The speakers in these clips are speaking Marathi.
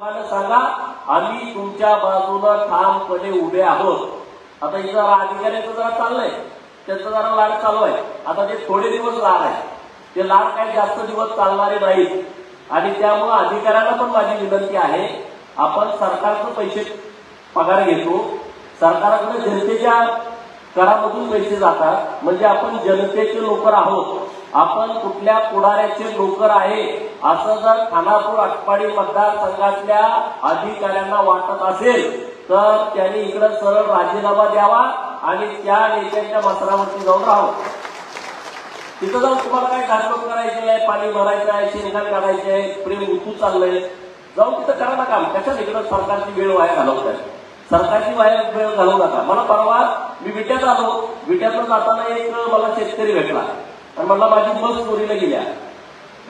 हक्कानं सांगा, आम्ही तुमच्या बाजूला ठामपणे उभे आहोत. आता इथं अधिकाऱ्याचं जरा चाललंय, त्याचं जरा लाड चालू आहे. आता ते थोडे दिवस लाड आहे, ते लाड काही जास्त दिवस चालणारे नाहीत. आणि त्यामुळे अधिकाऱ्यांना पण माझी विनंती आहे, आपण सरकारचे पैसे पगार घेतो, सरकारकडे जनतेच्या करामधून पैसे जातात, म्हणजे आपण जनतेचे नोकर आहोत, आपण कुठल्या पुढाऱ्याचे नोकर आहे असं जर खानापूर आटपाडी मतदारसंघातल्या अधिकाऱ्यांना वाटत असेल तर त्यांनी इकडे सरळ राजीनामा द्यावा आणि त्या नेत्यांच्या मसरावरती जाऊन राहावं. तिथं जाऊन तुम्हाला काय घातपात करायचे आहे, पाणी भरायचं आहे, शेणखत काढायचे आहे, प्रेम उतू चाललंय, जाऊन तिथं करा ना काम. कशाला इकडं सरकारची वेळ वाया घालवताय, सरकारची वेळ घालवू नका. मला परवा मी विट्यात आलो, विट्यातून जाताना एक मला शेतकरी भेटला आणि म्हणला माझी म्हस चोरीला गेल्या.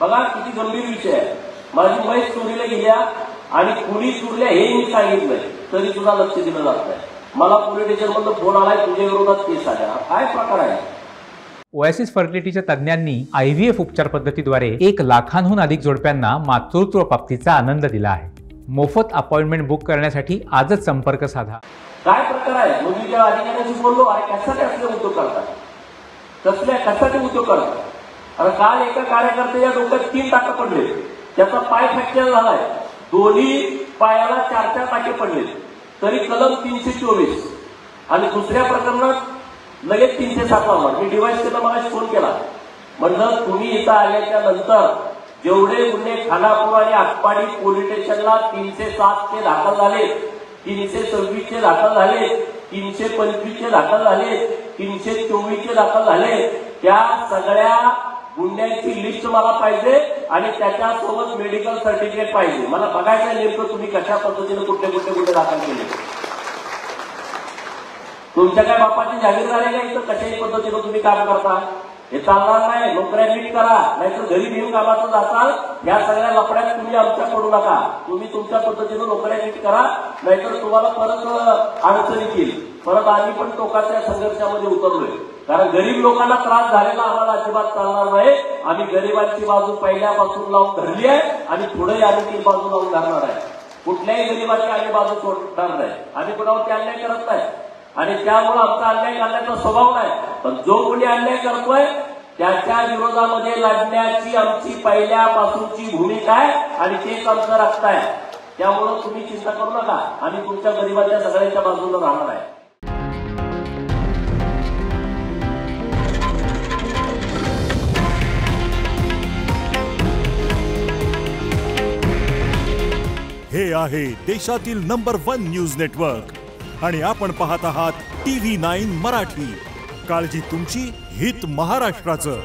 बघा किती गंभीर विषय आहे, माझी म्हैस चोरीला गेल्या आणि कुणी चोरल्या हे मी सांगितलंय तरी सुद्धा लक्ष दिलं जात नाही. मला पोलीस स्टेशनमधून फोन आलाय, तुझ्या विरोधात केस आल्या. काय प्रकार आहे? ओएसिस फर्टिलिटीच्या तज्ज्ञांनी IVF उपचार पद्धतीद्वारे 1 लाखांहून अधिक जोडप्यांना मातृत्व प्राप्तीचा आनंद दिला आहे. मोफत अपॉइंटमेंट बुक करण्यासाठी आजच संपर्क साधा. काय प्रकार आहे? मग मी त्या अधिकाऱ्यांशी बोललो, कशासाठी असले उद्योग करतात, कशासाठी उद्योग करतात? आता काल एका कार्यकर्त्याच्या डोक्यात 3 टाके पडले, त्याचा पाय फ्रॅक्चर झालाय, दोन्ही पायाला 4 टाके पडले, तरी कलम 324. आणि दुसऱ्या प्रकरणात लगेच 307 लावला. मी डिवाइस केला, मला फोन केला, म्हणलं तुम्ही इथं आल्याच्या नंतर जेवढे गुन्हे खानापूर आणि आटपाडी पोलीस स्टेशनला 307 चे दाखल झाले, 326 चे दाखल झाले, 325 चे दाखल झाले, 324 चे दाखल झाले, त्या सगळ्या गुन्ह्यांची लिस्ट मला पाहिजे आणि त्याच्यासोबत मेडिकल सर्टिफिकेट पाहिजे. मला बघायचं नेमकं तुम्ही कशा पद्धतीने कुठले गुन्हे दाखल केले. तुमच्या काय बापाची जागीरदार आहे का इथं कशाही पद्धतीनं तुम्ही काम करता? हे चालणार नाही. नोकऱ्या नीट करा, नाहीतर घरी घेऊन कामाचं जाताल. या सगळ्या लफड्यात तुम्ही आमच्या पडू नका. तुम्ही तुमच्या पद्धतीनं नोकऱ्या नीट करा, नाहीतर तुम्हाला परत अडचणीत येईल. परत आम्ही पण टोकाच्या संघर्षामध्ये उतरलोय, कारण गरीब लोकांना त्रास झालेला आम्हाला अजिबात चालणार नाही. आम्ही गरिबांची बाजू पहिल्यापासून लावून धरली आहे आणि पुढे आम्ही ती बाजू लावून धरणार आहे. कुठल्याही गरीबाची आम्ही बाजू सोडणार नाही. आम्ही कुणावरती अन्याय करत नाही आणि त्यामुळे आमचा अन्याय करण्याचा स्वभाव नाही. पण जो कोणी अन्याय करतोय त्याच्या विरोधामध्ये लढण्याची आमची पहिल्यापासूनची भूमिका आहे आणि तेच आमचं रक्त आहे. त्यामुळे तुम्ही चिंता करू नका, आम्ही तुमच्या गरिबांच्या सगळ्यांच्या बाजूला राहणार आहे. हे आहे देशातील नंबर 1 न्यूज नेटवर्क आणि आपण पाहत आहात TV9 मराठी. काळजी तुमची, हित महाराष्ट्राचं.